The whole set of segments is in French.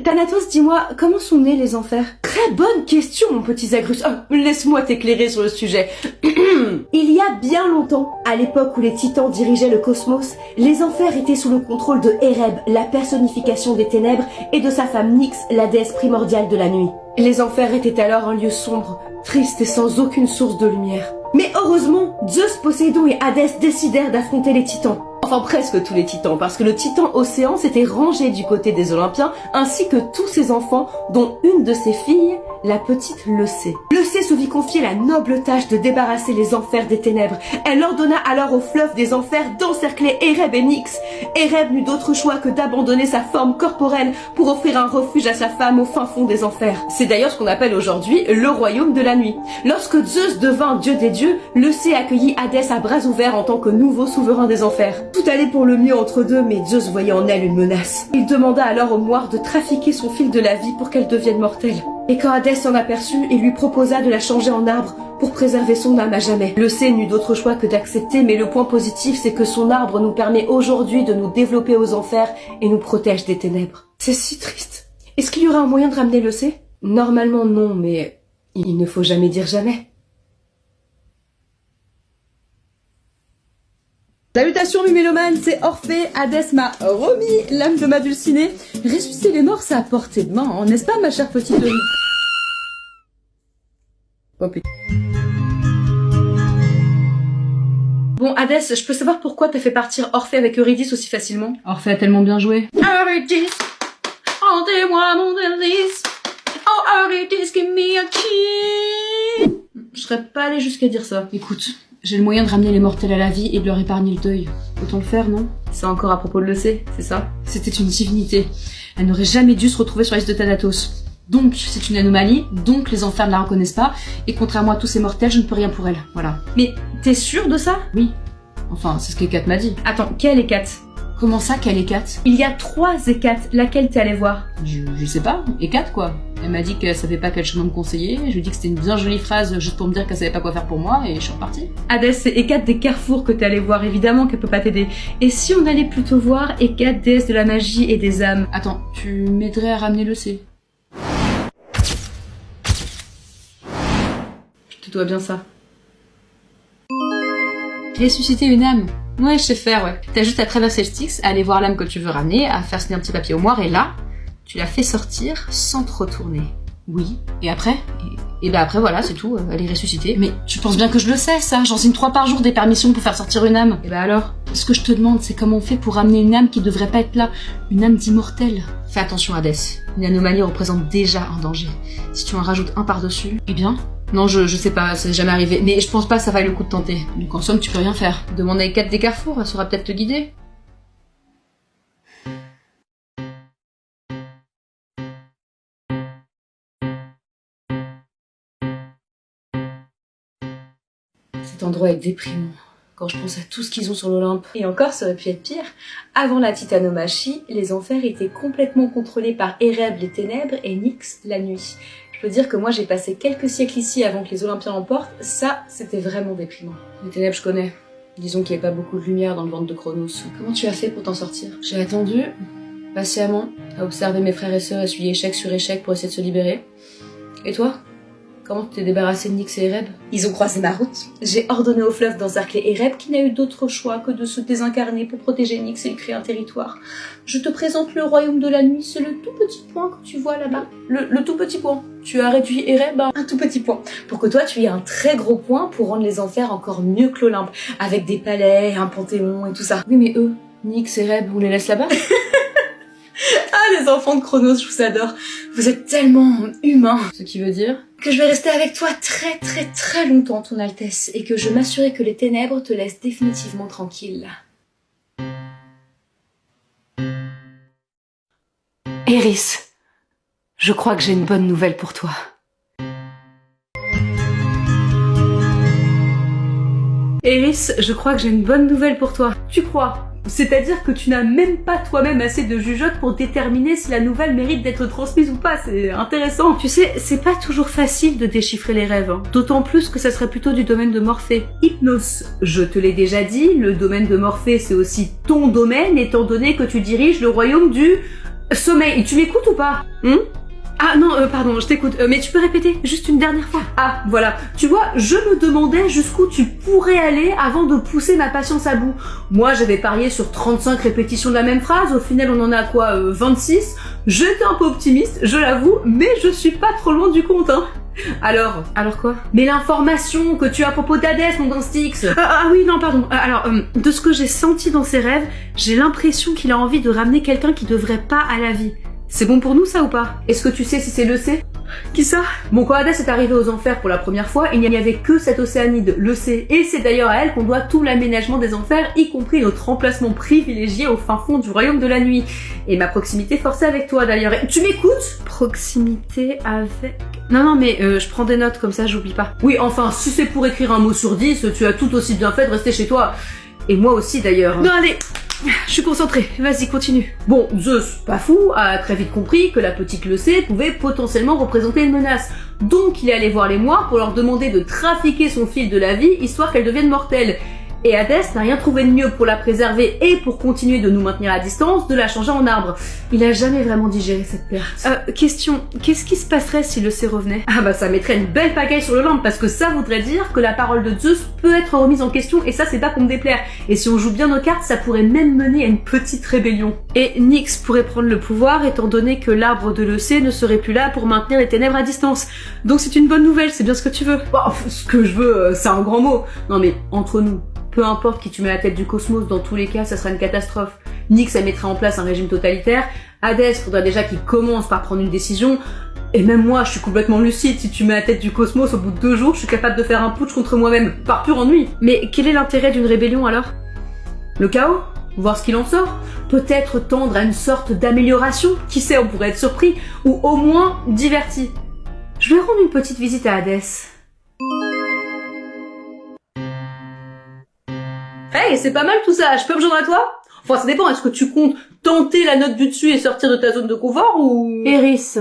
Thanatos, dis-moi, comment sont nés les enfers? Très bonne question, mon petit Zagrus. Oh, laisse-moi t'éclairer sur le sujet. Il y a bien longtemps, à l'époque où les titans dirigeaient le cosmos, les enfers étaient sous le contrôle de Ereb, la personnification des ténèbres, et de sa femme Nyx, la déesse primordiale de la nuit. Les enfers étaient alors un lieu sombre, triste et sans aucune source de lumière. Mais heureusement, Zeus, Poséidon et Hadès décidèrent d'affronter les titans. Enfin presque tous les titans, parce que le titan Océan s'était rangé du côté des Olympiens, ainsi que tous ses enfants, dont une de ses filles, la petite Leucée. Leucée se vit confier la noble tâche de débarrasser les enfers des ténèbres. Elle ordonna alors au fleuve des enfers d'encercler Ereb et Nyx. Ereb n'eut d'autre choix que d'abandonner sa forme corporelle pour offrir un refuge à sa femme au fin fond des enfers. C'est d'ailleurs ce qu'on appelle aujourd'hui le royaume de la nuit. Lorsque Zeus devint dieu des dieux, Leucée accueillit Hadès à bras ouverts en tant que nouveau souverain des enfers. Tout allait pour le mieux entre deux, mais Zeus voyait en elle une menace. Il demanda alors au moire de trafiquer son fil de la vie pour qu'elle devienne mortelle. Et quand Hadès s'en aperçut, il lui proposa de la changer en arbre pour préserver son âme à jamais. Leucée n'eut d'autre choix que d'accepter, mais le point positif, c'est que son arbre nous permet aujourd'hui de nous développer aux enfers et nous protège des ténèbres. C'est si triste. Est-ce qu'il y aura un moyen de ramener Leucée? Normalement non, mais il ne faut jamais dire jamais. Salutations Muméloman, c'est Orphée. Hadès m'a remis l'âme de ma dulcinée. Ressusciter les morts, c'est à portée de main, n'est-ce pas ma chère petite Eurydice? Oh putain. Bon, Hadès, je peux savoir pourquoi t'as fait partir Orphée avec Eurydice aussi facilement? Orphée a tellement bien joué. Eurydice, rendez-moi mon délice. Oh Eurydice, give me a kiss. Je serais pas allée jusqu'à dire ça. Écoute, j'ai le moyen de ramener les mortels à la vie et de leur épargner le deuil. Autant le faire, non? C'est encore à propos de Leucée, c'est ça? C'était une divinité. Elle n'aurait jamais dû se retrouver sur la liste de Thanatos. Donc, c'est une anomalie, donc les enfers ne la reconnaissent pas, et contrairement à tous ces mortels, je ne peux rien pour elle. Voilà. Mais t'es sûr de ça? Oui. Enfin, c'est ce qu'Hécate m'a dit. Attends, quelle Hécate? Comment ça, quelle Hécate? Il y a 3 Hécates, laquelle t'es allée voir? Je sais pas, Hécate quoi. Elle m'a dit qu'elle savait pas quel chemin me conseiller, je lui ai dit que c'était une bien jolie phrase juste pour me dire qu'elle savait pas quoi faire pour moi, et je suis repartie. Hadès, c'est Hécate des Carrefours que t'es allée voir, évidemment qu'elle peut pas t'aider. Et si on allait plutôt voir Hécate, déesse de la magie et des âmes? Attends, tu m'aiderais à ramener Leucée? Je te dois bien ça. Ressusciter une âme? Ouais, je sais faire, ouais. T'as juste à traverser le Styx, à aller voir l'âme que tu veux ramener, à faire signer un petit papier au moire, et là, tu la fais sortir sans te retourner. Oui. Et après? Et ben après, voilà, c'est tout, elle est ressuscitée. Mais tu penses bien que je le sais, ça. J'en signe 3 par jour des permissions pour faire sortir une âme. Et ben alors? Ce que je te demande, c'est comment on fait pour ramener une âme qui devrait pas être là. Une âme d'immortel. Fais attention, Hadès. Une anomalie représente déjà un danger. Si tu en rajoutes un par-dessus, eh bien... Non, je sais pas, ça n'est jamais arrivé, mais je pense pas que ça vaille le coup de tenter. Donc en somme, tu peux rien faire. Demande à Hécate des Carrefours, elle saura peut-être te guider. Cet endroit est déprimant. Quand je pense à tout ce qu'ils ont sur l'Olympe. Et encore, ça aurait pu être pire. Avant la titanomachie, les enfers étaient complètement contrôlés par Ereb les ténèbres et Nyx la nuit. Je peux dire que moi j'ai passé quelques siècles ici avant que les Olympiens l'emportent, ça c'était vraiment déprimant. Les ténèbres je connais. Disons qu'il n'y avait pas beaucoup de lumière dans le ventre de Chronos. Comment tu as fait pour t'en sortir? J'ai attendu, patiemment, à observer mes frères et sœurs essuyer échec sur échec pour essayer de se libérer. Et toi? Comment tu t'es débarrassé de Nyx et Ereb? Ils ont croisé ma route. J'ai ordonné au fleuve d'encercler Ereb qui n'a eu d'autre choix que de se désincarner pour protéger Nyx et lui créer un territoire. Je te présente le royaume de la nuit, c'est le tout petit point que tu vois là-bas. Le tout petit point. Tu as réduit Ereb à un tout petit point. Pour que toi tu aies un très gros point pour rendre les enfers encore mieux que l'Olympe. Avec des palais, un panthéon et tout ça. Oui mais eux, Nyx et Ereb, on les laisse là-bas? Ah les enfants de Chronos, je vous adore. Vous êtes tellement humains. Ce qui veut dire que je vais rester avec toi très très très longtemps, ton Altesse, et que je m'assurerai que les ténèbres te laissent définitivement tranquille. Eris, je crois que j'ai une bonne nouvelle pour toi. Eris, je crois que j'ai une bonne nouvelle pour toi. Tu crois? C'est-à-dire que tu n'as même pas toi-même assez de jugeote pour déterminer si la nouvelle mérite d'être transmise ou pas, c'est intéressant. Tu sais, c'est pas toujours facile de déchiffrer les rêves, hein. D'autant plus que ça serait plutôt du domaine de Morphée. Hypnos, je te l'ai déjà dit, le domaine de Morphée c'est aussi ton domaine étant donné que tu diriges le royaume du Sommeil, tu m'écoutes ou pas? Ah non, pardon, je t'écoute. Mais tu peux répéter juste une dernière fois? Ah, voilà. Tu vois, je me demandais jusqu'où tu pourrais aller avant de pousser ma patience à bout. Moi, j'avais parié sur 35 répétitions de la même phrase. Au final, on en a quoi, 26? J'étais un peu optimiste, je l'avoue, mais je suis pas trop loin du compte, hein. Alors quoi? Mais l'information que tu as à propos d'Hadès, mon Styx. Ah oui, non, pardon. De ce que j'ai senti dans ses rêves, j'ai l'impression qu'il a envie de ramener quelqu'un qui devrait pas à la vie. C'est bon pour nous, ça, ou pas? Est-ce que tu sais si c'est Leucée? Qui ça? Bon, quand Hadès est arrivé aux enfers pour la première fois, il n'y avait que cette océanide, Leucée, et c'est d'ailleurs à elle qu'on doit tout l'aménagement des enfers, y compris notre emplacement privilégié au fin fond du royaume de la nuit. Et ma proximité forcée avec toi, d'ailleurs. Et tu m'écoutes? Proximité avec... Non, mais je prends des notes, comme ça j'oublie pas. Oui, enfin, si c'est pour écrire un mot sur 10, tu as tout aussi bien fait de rester chez toi. Et moi aussi, d'ailleurs. Non, allez, je suis concentrée, vas-y, continue. Bon, Zeus, pas fou, a très vite compris que la petite Leucée pouvait potentiellement représenter une menace. Donc il est allé voir les Moires pour leur demander de trafiquer son fil de la vie, histoire qu'elle devienne mortelle. Et Hadès n'a rien trouvé de mieux pour la préserver et pour continuer de nous maintenir à distance, de la changer en arbre. Il a jamais vraiment digéré cette perte. Question, qu'est-ce qui se passerait si Leucée revenait? Ah bah ça mettrait une belle pagaille sur le lampe, parce que ça voudrait dire que la parole de Zeus peut être remise en question, et ça c'est pas pour me déplaire. Et si on joue bien nos cartes, ça pourrait même mener à une petite rébellion. Et Nyx pourrait prendre le pouvoir, étant donné que l'arbre de Leucée ne serait plus là pour maintenir les ténèbres à distance. Donc c'est une bonne nouvelle, c'est bien ce que tu veux. Bon, ce que je veux, c'est un grand mot. Non mais, entre nous, peu importe qui tu mets à la tête du cosmos, dans tous les cas, ça sera une catastrophe. Nyx, elle mettrait en place un régime totalitaire. Hadès, faudrait déjà qu'il commence par prendre une décision. Et même moi, je suis complètement lucide. Si tu mets à la tête du cosmos, au bout de 2 jours, je suis capable de faire un putsch contre moi-même, par pur ennui. Mais quel est l'intérêt d'une rébellion alors? Le chaos? Voir ce qu'il en sort? Peut-être tendre à une sorte d'amélioration? Qui sait, on pourrait être surpris. Ou au moins, diverti. Je vais rendre une petite visite à Hadès. Hey, c'est pas mal tout ça, je peux me joindre à toi? Enfin, ça dépend, est-ce que tu comptes tenter la note du dessus et sortir de ta zone de confort ou... Eris,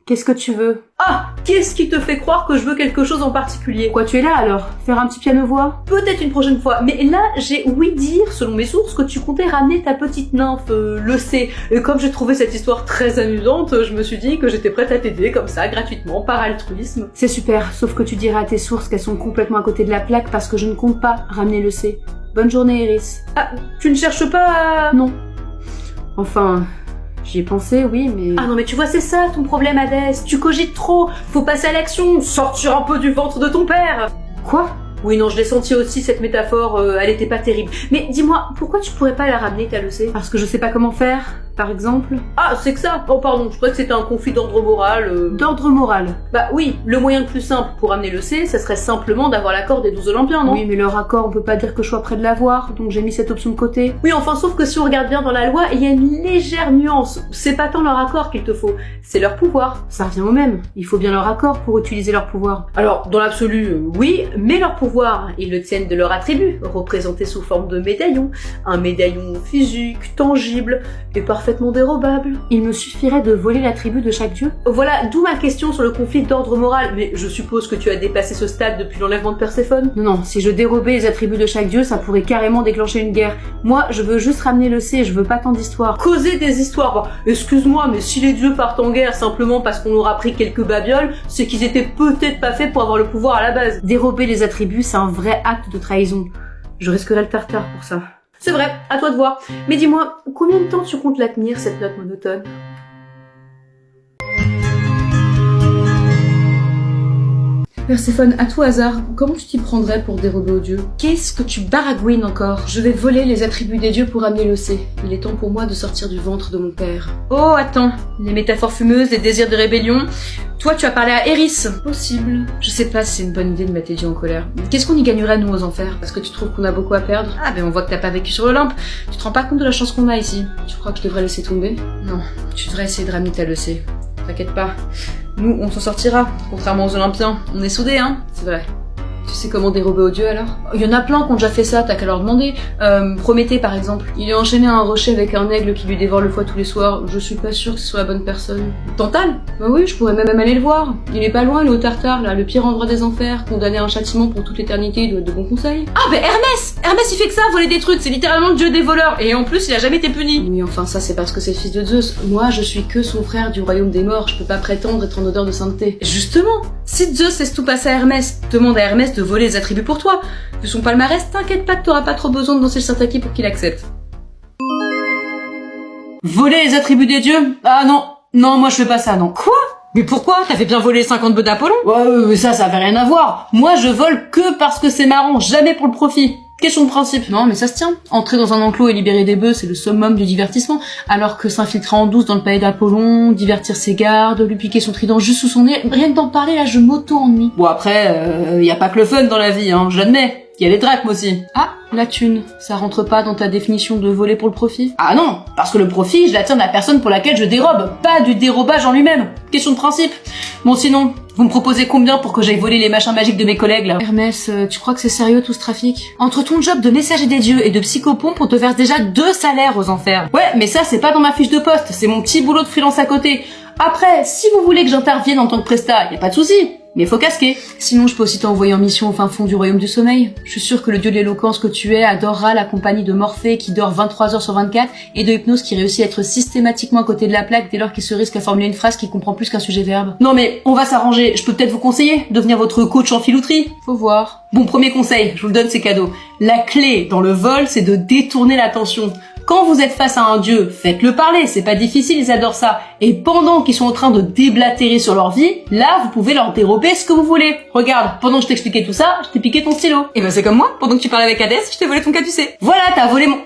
qu'est-ce que tu veux? Ah, qu'est-ce qui te fait croire que je veux quelque chose en particulier? Quoi, tu es là alors? Faire un petit piano-voix? Peut-être une prochaine fois, mais là, j'ai ouï dire, selon mes sources, que tu comptais ramener ta petite nymphe, Leucée. Et comme j'ai trouvé cette histoire très amusante, je me suis dit que j'étais prête à t'aider, comme ça, gratuitement, par altruisme. C'est super, sauf que tu diras à tes sources qu'elles sont complètement à côté de la plaque parce que je ne compte pas ramener Leucée. Bonne journée, Eris. Ah, tu ne cherches pas à... Non. Enfin, j'y ai pensé, oui, mais... Ah non, mais tu vois, c'est ça ton problème, Hadès. Tu cogites trop. Faut passer à l'action. Sortir un peu du ventre de ton père. Quoi? Oui, non, je l'ai senti aussi, cette métaphore, elle était pas terrible. Mais dis-moi, pourquoi tu pourrais pas la ramener, ta Leucée? Parce que je sais pas comment faire, par exemple. Ah, c'est que ça? Oh, pardon, je croyais que c'était un conflit d'ordre moral. D'ordre moral? Bah oui, le moyen le plus simple pour ramener Leucée, ça serait simplement d'avoir l'accord des 12 Olympiens, non? Oui, mais leur accord, on peut pas dire que je sois près de l'avoir, donc j'ai mis cette option de côté. Oui, enfin, sauf que si on regarde bien dans la loi, il y a une légère nuance. C'est pas tant leur accord qu'il te faut, c'est leur pouvoir. Ça revient au même. Il faut bien leur accord pour utiliser leur pouvoir. Alors, dans l'absolu, oui, mais leur pouvoir, ils le tiennent de leur attribut, représenté sous forme de médaillon. Un médaillon physique, tangible et parfaitement dérobable. Il me suffirait de voler l'attribut de chaque dieu. Voilà, d'où ma question sur le conflit d'ordre moral. Mais je suppose que tu as dépassé ce stade depuis l'enlèvement de Perséphone. Non, si je dérobais les attributs de chaque dieu, ça pourrait carrément déclencher une guerre. Moi, je veux juste ramener Leucée, je veux pas tant d'histoires. Causer des histoires. Bon, excuse-moi, mais si les dieux partent en guerre simplement parce qu'on aura pris quelques babioles, c'est qu'ils étaient peut-être pas faits pour avoir le pouvoir à la base. Dérober les attributs, c'est un vrai acte de trahison. Je risquerais le tartare pour ça. C'est vrai, à toi de voir. Mais dis-moi, combien de temps tu comptes la tenir, cette note monotone? Perséphone, à tout hasard, comment tu t'y prendrais pour dérober aux dieux? Qu'est-ce que tu baragouines encore? Je vais voler les attributs des dieux pour amener Leucée. Il est temps pour moi de sortir du ventre de mon père. Oh, attends, les métaphores fumeuses, les désirs de rébellion. Toi, tu as parlé à Eris. Possible. Je sais pas si c'est une bonne idée de mettre les dieux en colère. Qu'est-ce qu'on y gagnerait, nous, aux enfers? Parce que tu trouves qu'on a beaucoup à perdre? Ah, ben on voit que t'as pas vécu sur l'Olympe. Tu te rends pas compte de la chance qu'on a ici. Tu crois que je devrais laisser tomber? Non, tu devrais essayer de ramener ta Leucée. T'inquiète pas. Nous, on s'en sortira, contrairement aux Olympiens. On est soudés, hein? C'est vrai. Tu sais comment dérober aux dieux alors? Il y en a plein qui ont déjà fait ça, t'as qu'à leur demander. Prométhée par exemple. Il est enchaîné à un rocher avec un aigle qui lui dévore le foie tous les soirs. Je suis pas sûre que ce soit la bonne personne. Tantale? Bah oui, je pourrais même aller le voir. Il est pas loin, il est au Tartare, là, le pire endroit des enfers, condamné à un châtiment pour toute l'éternité, il doit être de bons conseils. Ah bah Hermès! Hermès il fait que ça, voler des trucs, c'est littéralement le dieu des voleurs. Et en plus, il a jamais été puni. Oui, enfin ça c'est parce que c'est le fils de Zeus. Moi, je suis que son frère du royaume des morts, je peux pas prétendre être en odeur de sainteté. Justement, si Zeus laisse tout passer à Hermès, demande à Hermès de voler les attributs pour toi. Vu son palmarès, t'inquiète pas que t'auras pas trop besoin de danser le Sartaki pour qu'il accepte. Voler les attributs des dieux? Ah non, non, moi je fais pas ça, non. Quoi? Mais pourquoi? T'avais bien volé 50 bœufs d'Apollon? Ouais, ça avait rien à voir. Moi je vole que parce que c'est marrant, jamais pour le profit. Question de principe. Non, mais ça se tient. Entrer dans un enclos et libérer des bœufs, c'est le summum du divertissement. Alors que s'infiltrer en douce dans le palais d'Apollon, divertir ses gardes, lui piquer son trident juste sous son nez, rien que d'en parler, là, je m'auto-ennuie. Bon, après, y a pas que le fun dans la vie, hein, je l'admets. Il y a les drachmes aussi. Ah, la thune. Ça rentre pas dans ta définition de voler pour le profit? Ah non, parce que le profit, je l'attire de la personne pour laquelle je dérobe, pas du dérobage en lui-même. Question de principe. Bon, sinon, vous me proposez combien pour que j'aille voler les machins magiques de mes collègues, là? Hermès, tu crois que c'est sérieux tout ce trafic? Entre ton job de messager des dieux et de psychopompe, on te verse déjà 2 salaires aux enfers. Ouais, mais ça, c'est pas dans ma fiche de poste, c'est mon petit boulot de freelance à côté. Après, si vous voulez que j'intervienne en tant que prestat, y a pas de souci. Mais faut casquer. Sinon, je peux aussi t'envoyer en mission au fin fond du royaume du sommeil. Je suis sûre que le dieu de l'éloquence que tu es adorera la compagnie de Morphée qui dort 23 heures sur 24 et de Hypnose qui réussit à être systématiquement à côté de la plaque dès lors qu'il se risque à formuler une phrase qui comprend plus qu'un sujet-verbe. Non mais, on va s'arranger. Je peux peut-être vous conseiller, devenir votre coach en filouterie. Faut voir. Bon, premier conseil, je vous le donne, c'est cadeau. La clé dans le vol, c'est de détourner l'attention. Quand vous êtes face à un dieu, faites-le parler, c'est pas difficile, ils adorent ça. Et pendant qu'ils sont en train de déblatérer sur leur vie, là, vous pouvez leur dérober ce que vous voulez. Regarde, pendant que je t'expliquais tout ça, je t'ai piqué ton stylo. Et ben c'est comme moi, pendant que tu parlais avec Hadès, je t'ai volé ton caducée. Voilà, t'as volé mon...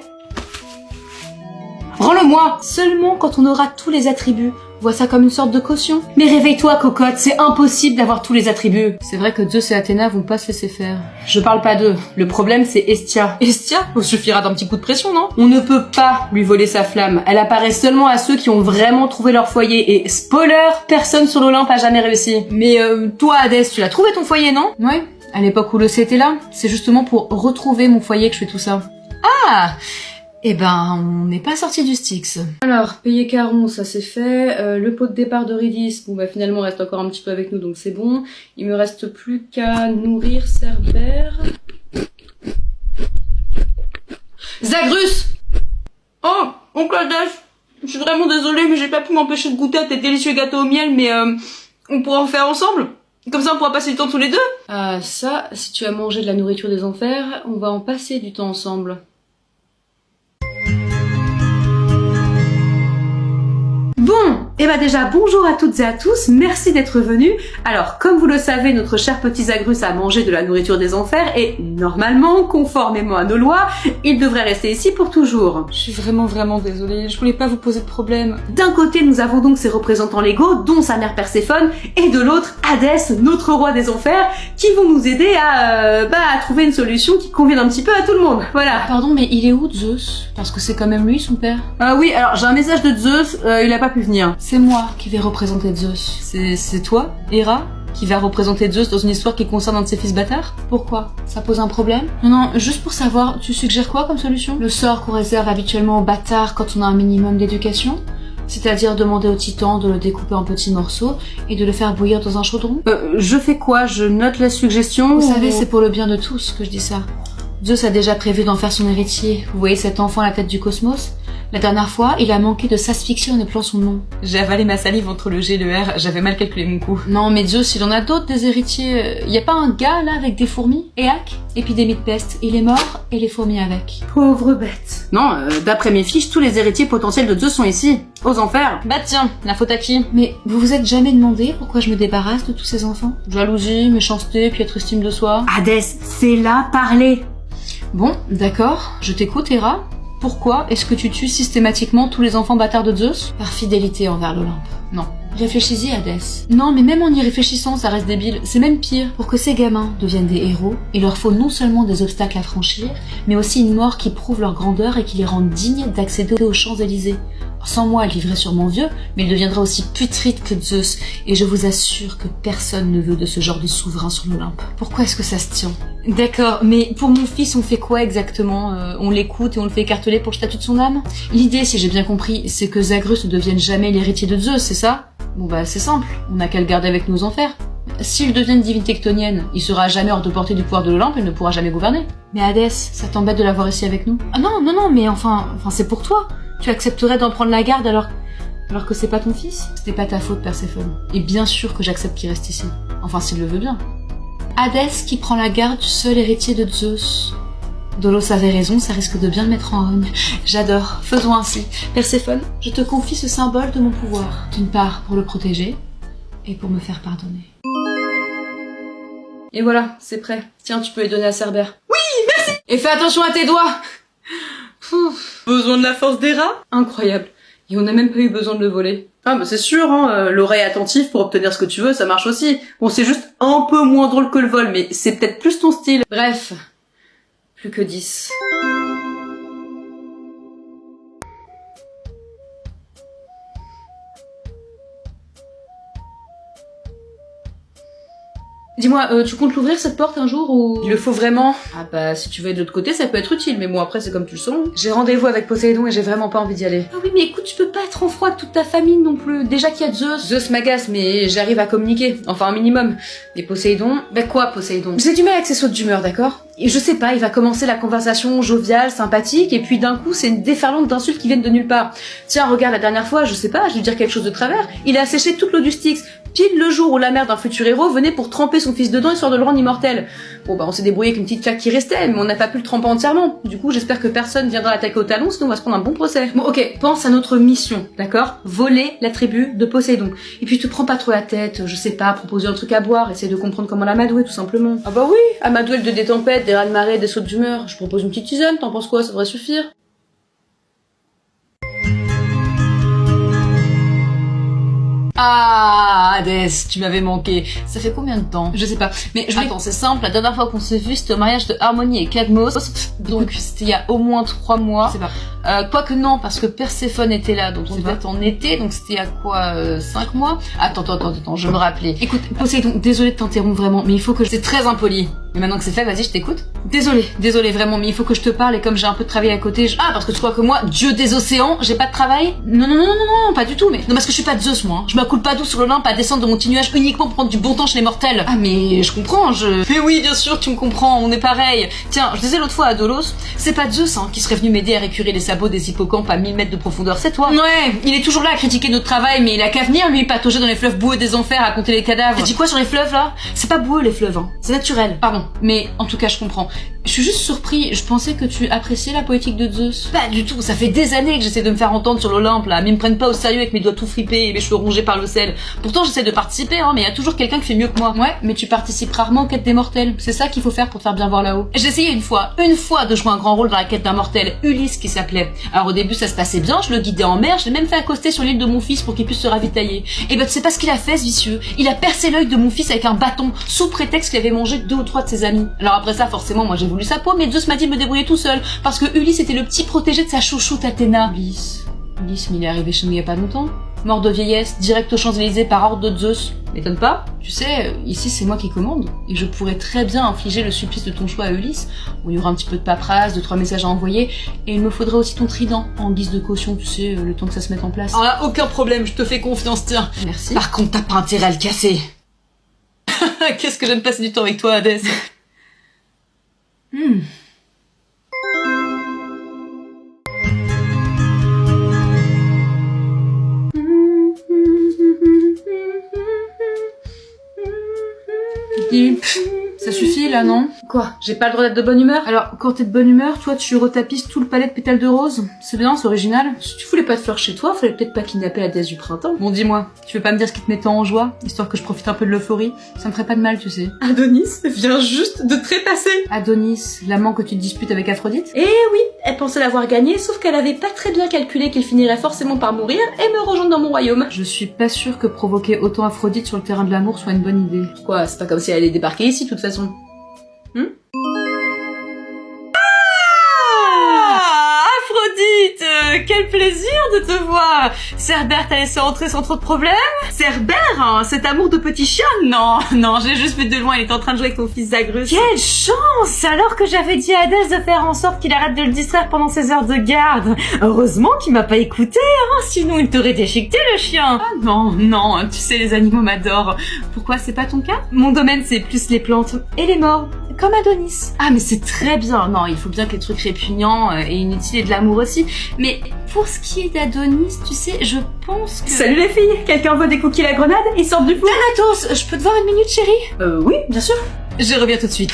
Rends-le-moi. Seulement quand on aura tous les attributs. Vois ça comme une sorte de caution. Mais réveille-toi, cocotte, c'est impossible d'avoir tous les attributs. C'est vrai que Zeus et Athéna vont pas se laisser faire. Je parle pas d'eux. Le problème, c'est Hestia. Hestia? Il suffira d'un petit coup de pression, non? On ne peut pas lui voler sa flamme. Elle apparaît seulement à ceux qui ont vraiment trouvé leur foyer. Et spoiler, personne sur l'Olympe a jamais réussi. Mais toi, Hadès, tu l'as trouvé ton foyer, non? Ouais. À l'époque où le C était là, c'est justement pour retrouver mon foyer que je fais tout ça. Ah! Eh ben, on n'est pas sorti du Styx. Alors, payer Caron, ça c'est fait. Le pot de départ d'Eurydice, bon bah finalement il reste encore un petit peu avec nous, donc c'est bon. Il me reste plus qu'à nourrir Cerbère. Zagrus! Oh, oncle Hadès, je suis vraiment désolée, mais j'ai pas pu m'empêcher de goûter à tes délicieux gâteaux au miel, mais on pourra en faire ensemble? Comme ça on pourra passer du temps tous les deux? Ah ça, si tu as mangé de la nourriture des enfers, on va en passer du temps ensemble. Bon, et bah déjà bonjour à toutes et à tous, merci d'être venus. Alors comme vous le savez, notre cher petit Zagrus a mangé de la nourriture des enfers et normalement, conformément à nos lois, il devrait rester ici pour toujours. Je suis vraiment désolée, je voulais pas vous poser de problème. D'un côté nous avons donc ses représentants légaux, dont sa mère Perséphone, et de l'autre Hadès, notre roi des enfers, qui vont nous aider à trouver une solution qui convienne un petit peu à tout le monde. Voilà. Pardon, mais il est où Zeus? Parce que c'est quand même lui son père. Ah oui, alors j'ai un message de Zeus, il a pas pu venir. C'est moi qui vais représenter Zeus. C'est toi, Héra, qui va représenter Zeus dans une histoire qui concerne un de ses fils bâtards? Pourquoi? Ça pose un problème? Non, juste pour savoir, tu suggères quoi comme solution? Le sort qu'on réserve habituellement aux bâtards quand on a un minimum d'éducation? C'est-à-dire demander au titan de le découper en petits morceaux et de le faire bouillir dans un chaudron? Je fais quoi? Je note la suggestion? Vous savez, c'est pour le bien de tous que je dis ça. Zeus a déjà prévu d'en faire son héritier. Vous voyez cet enfant à la tête du cosmos? La dernière fois, il a manqué de s'asphyxier en appelant son nom. J'ai avalé ma salive entre le G et le R, j'avais mal calculé mon coup. Non mais Zeus, il en a d'autres des héritiers. Y a pas un gars là avec des fourmis? Éac? Épidémie de peste. Il est mort et les fourmis avec. Pauvre bête. Non, d'après mes fiches, tous les héritiers potentiels de Zeus sont ici. Aux enfers. Bah tiens, la faute à qui? Mais vous vous êtes jamais demandé pourquoi je me débarrasse de tous ces enfants? Jalousie, méchanceté, piètre estime de soi. Hadès, fais-la parler. Bon, d'accord, je t'écoute Héra. Pourquoi est-ce que tu tues systématiquement tous les enfants bâtards de Zeus? Par fidélité envers l'Olympe. Non. Réfléchis-y, Hadès. Non, mais même en y réfléchissant, ça reste débile. C'est même pire. Pour que ces gamins deviennent des héros, il leur faut non seulement des obstacles à franchir, mais aussi une mort qui prouve leur grandeur et qui les rende dignes d'accéder aux Champs-Élysées. sans moi, elle vivrait sûrement vieux, mais il deviendra aussi putride que Zeus. Et je vous assure que personne ne veut de ce genre de souverain sur l'Olympe. Pourquoi est-ce que ça se tient? D'accord, mais pour mon fils, on fait quoi exactement? On l'écoute et on le fait écarteler pour le statut de son âme? L'idée, si j'ai bien compris, c'est que Zagrus ne devienne jamais l'héritier de Zeus, c'est ça? Bon bah c'est simple, on n'a qu'à le garder avec nous aux enfers. S'il devient une divinité chthonienne, il sera jamais hors de portée du pouvoir de l'Olympe et ne pourra jamais gouverner. Mais Hadès, ça t'embête de l'avoir ici avec nous? Ah non, mais enfin c'est pour toi. Tu accepterais d'en prendre la garde alors que c'est pas ton fils? C'était pas ta faute, Perséphone. Et bien sûr que j'accepte qu'il reste ici. Enfin, s'il le veut bien. Hadès qui prend la garde du seul héritier de Zeus. Dolos avait raison, ça risque de bien le mettre en rogne. J'adore, faisons ainsi. Perséphone, je te confie ce symbole de mon pouvoir. D'une part, pour le protéger, et pour me faire pardonner. Et voilà, c'est prêt. Tiens, tu peux les donner à Cerbère. Oui, merci. Et fais attention à tes doigts. Besoin de la force des rats? Incroyable. Et on n'a même pas eu besoin de le voler. Ah bah c'est sûr, hein, l'oreille attentive pour obtenir ce que tu veux, ça marche aussi. Bon, c'est juste un peu moins drôle que le vol, mais c'est peut-être plus ton style. Bref, plus que 10. Dis-moi, tu comptes l'ouvrir cette porte un jour ou... Il le faut vraiment? Ah bah si tu veux être de l'autre côté ça peut être utile, mais bon après c'est comme tu le sens. J'ai rendez-vous avec Poséidon et j'ai vraiment pas envie d'y aller. Ah oui mais écoute, tu peux pas être en froid avec toute ta famille non plus. Déjà qu'il y a Zeus. Zeus m'agace mais j'arrive à communiquer, enfin un minimum. Mais Poséidon... Bah quoi Poséidon? J'ai du mal avec ses sautes d'humeur, d'accord? Et je sais pas, il va commencer la conversation joviale, sympathique, et puis d'un coup c'est une déferlante d'insultes qui viennent de nulle part. Tiens regarde, la dernière fois, je sais pas, je vais dire quelque chose de travers, il a asséché toute l'eau du Styx, pile le jour où la mère d'un futur héros venait pour tremper son fils dedans histoire de le rendre immortel. Bon bah on s'est débrouillé avec une petite claque qui restait, mais on n'a pas pu le tremper entièrement. Du coup j'espère que personne viendra attaquer au talon, sinon on va se prendre un bon procès. Bon ok, pense à notre mission, d'accord? Voler l'attribut de Poséidon. Et puis te prends pas trop la tête, je sais pas, proposer un truc à boire, essayer de comprendre comment l'amadouer tout simplement. Ah bah oui, amadouer de des tempêtes, des raz-de-marée, des sautes d'humeur. Je propose une petite tisane, t'en penses quoi? Ça devrait suffire. Ah, Hadès, tu m'avais manqué. Ça fait combien de temps? Je sais pas. Mais attends, c'est simple. La dernière fois qu'on s'est vu, c'était au mariage de Harmonie et Cadmos. Donc c'était il y a au moins 3 mois. C'est pas. Quoique non, parce que Perséphone était là, donc on devait être en été, donc c'était il y a quoi, 5 mois? Attends, je me rappelais. Écoute, Poséidon, désolé de t'interrompre vraiment, mais il faut que c'est très impoli. Mais maintenant que c'est fait, vas-y, je t'écoute. Désolé vraiment, mais il faut que je te parle et comme j'ai un peu de travail à côté, Ah, parce que tu crois que moi, dieu des océans, j'ai pas de travail? Non, pas du tout, mais... Non, parce que je suis pas Zeus, moi. Je m'accoule pas d'eau sur l'Olympe à descendre de mon petit nuage uniquement pour prendre du bon temps chez les mortels. Ah, mais je comprends, Mais oui, bien sûr, tu me comprends, on est pareil. Tiens, je disais l'autre fois à Dolos, c'est pas Zeus, qui serait venu m'aider à récurer les sabots des hippocampes à 1000 mètres de profondeur, c'est toi. Ouais, il est toujours là à critiquer notre travail, mais il a qu'à venir, lui, patauger dans les fleuves boueux des enfers à compter les cadavres. Tu dis quoi sur les fleuves, là? C'est pas boueux, les fleuves, c'est naturel. Pardon, mais en tout cas, je comprends. Je suis juste surpris, je pensais que tu appréciais la poétique de Zeus. Pas du tout, ça fait des années que j'essaie de me faire entendre sur l'Olympe, là, mais ils me prennent pas au sérieux avec mes doigts tout fripés et mes cheveux rongés par le sel. Pourtant, j'essaie de participer, mais il y a toujours quelqu'un qui fait mieux que moi. Ouais, mais tu participes rarement aux quêtes des mortels. C'est ça qu'il faut faire pour te faire bien voir là-haut. J'ai essayé une fois de jouer un grand rôle dans la quête d'un mortel, Ulysse qui s'appelait. Alors au début, ça se passait bien, je le guidais en mer, je l'ai même fait accoster sur l'île de mon fils pour qu'il puisse se ravitailler. Et ben, tu sais pas ce qu'il a fait, ce vicieux? Il a percé l'œil de mon fils avec un bâton, sous prétexte qu'il avait mangé 2 ou 3 de ses amis. Alors après ça, forcément, moi j'ai voulu sa peau, mais Zeus m'a dit de me débrouiller tout seul, parce que Ulysse était le petit protégé de sa chouchoute Athéna. Ulysse, mais il est arrivé chez nous il y a pas longtemps. Mort de vieillesse, direct aux Champs-Élysées par ordre de Zeus. M'étonne pas. Tu sais, ici c'est moi qui commande, et je pourrais très bien infliger le supplice de ton choix à Ulysse, où il y aura un petit peu de paperasse, 2-3 messages à envoyer, et il me faudrait aussi ton trident, en guise de caution, tu sais, le temps que ça se mette en place. Alors là, aucun problème, je te fais confiance, tiens. Merci. Par contre, t'as pas intérêt à le casser. Qu'est-ce que j'aime passer du temps avec toi, Hadès. Ça suffit là, non? Quoi? J'ai pas le droit d'être de bonne humeur? Alors, quand t'es de bonne humeur, toi tu retapisses tout le palais de pétales de rose. C'est bien, c'est original. Si tu voulais pas de fleurs chez toi, fallait peut-être pas kidnapper la déesse du printemps. Bon, dis-moi, tu veux pas me dire ce qui te met tant en joie, histoire que je profite un peu de l'euphorie? Ça me ferait pas de mal, tu sais. Adonis vient juste de trépasser. Adonis, l'amant que tu te disputes avec Aphrodite? Eh oui, elle pensait l'avoir gagné, sauf qu'elle avait pas très bien calculé qu'il finirait forcément par mourir et me rejoindre dans mon royaume. Je suis pas sûre que provoquer autant Aphrodite sur le terrain de l'amour soit une bonne idée. Quoi, c'est pas comme si elle allait débarquer ici, de toute façon. Aphrodite, quel plaisir de te voir. Cerbère t'a laissé entrer sans trop de problèmes? Cerbère, hein, cet amour de petit chien? Non, j'ai juste vu de loin, il est en train de jouer avec ton fils Zagrus. Quelle chance! Alors que j'avais dit à Hadès de faire en sorte qu'il arrête de le distraire pendant ses heures de garde. Heureusement qu'il m'a pas écouté, hein, sinon il t'aurait déchiqueté le chien. Ah non, tu sais, les animaux m'adorent. Pourquoi c'est pas ton cas? Mon domaine c'est plus les plantes et les morts, comme Adonis. Ah mais c'est très bien, non, il faut bien que les trucs répugnants et inutiles aient de l'amour aussi. Mais pour ce qui est d'Adonis, tu sais, je pense que... Salut les filles, quelqu'un veut des cookies à la grenade? Ils sortent du four. Thanatos, je peux te voir une minute chérie? Oui, bien sûr. Je reviens tout de suite.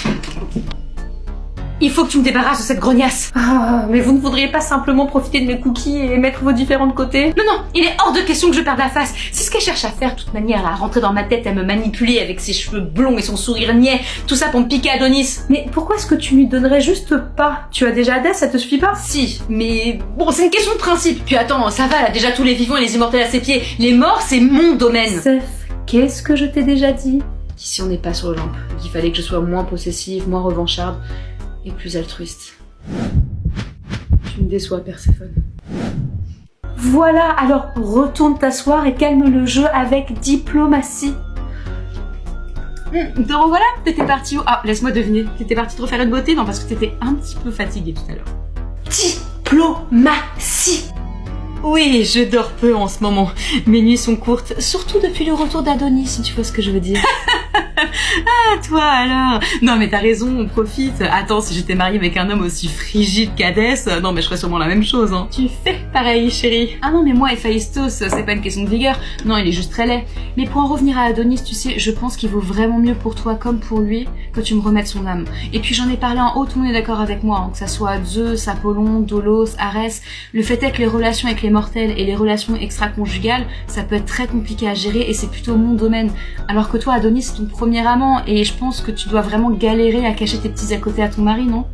Il faut que tu me débarrasses de cette grognasse. Ah, mais vous ne voudriez pas simplement profiter de mes cookies et mettre vos différents de côté? Non, il est hors de question que je perde la face. C'est ce qu'elle cherche à faire, de toute manière, à rentrer dans ma tête, à me manipuler avec ses cheveux blonds et son sourire niais. Tout ça pour me piquer Adonis. Mais pourquoi est-ce que tu lui donnerais juste pas? Tu as déjà Hadès, ça te suffit pas? Si, mais bon, c'est une question de principe. Puis attends, ça va, là, déjà tous les vivants et les immortels à ses pieds. Les morts, c'est mon domaine. Seth, qu'est-ce que je t'ai déjà dit? Ici, on n'est pas sur le lampe. Il fallait que je sois moins possessive, moins revancharde et plus altruiste. Tu me déçois, Perséphone. Voilà, alors retourne t'asseoir et calme le jeu avec diplomatie. Te revoilà? T'étais partie où? Ah, laisse-moi deviner. T'étais partie te refaire une beauté? Non, parce que t'étais un petit peu fatiguée tout à l'heure. Diplomatie! Oui, je dors peu en ce moment. Mes nuits sont courtes, surtout depuis le retour d'Adonis, si tu vois ce que je veux dire. Ah, toi alors? Non mais t'as raison, on profite. Attends, si j'étais mariée avec un homme aussi frigide qu'Hadès, non mais je ferais sûrement la même chose, hein. Tu fais pareil, chérie. Ah non mais moi, Héphaïstos, c'est pas une question de vigueur. Non, il est juste très laid. Mais pour en revenir à Adonis, tu sais, je pense qu'il vaut vraiment mieux pour toi comme pour lui que tu me remettes son âme. Et puis j'en ai parlé en haut, tout le monde est d'accord avec moi, hein, que ça soit Zeus, Apollon, Dolos, Arès. Le fait est que les relations avec les mortels et les relations extra-conjugales, ça peut être très compliqué à gérer et c'est plutôt mon domaine. Alors que toi, Adonis, c'est ton premier amant et je pense que tu dois vraiment galérer à cacher tes petits à côté à ton mari, non?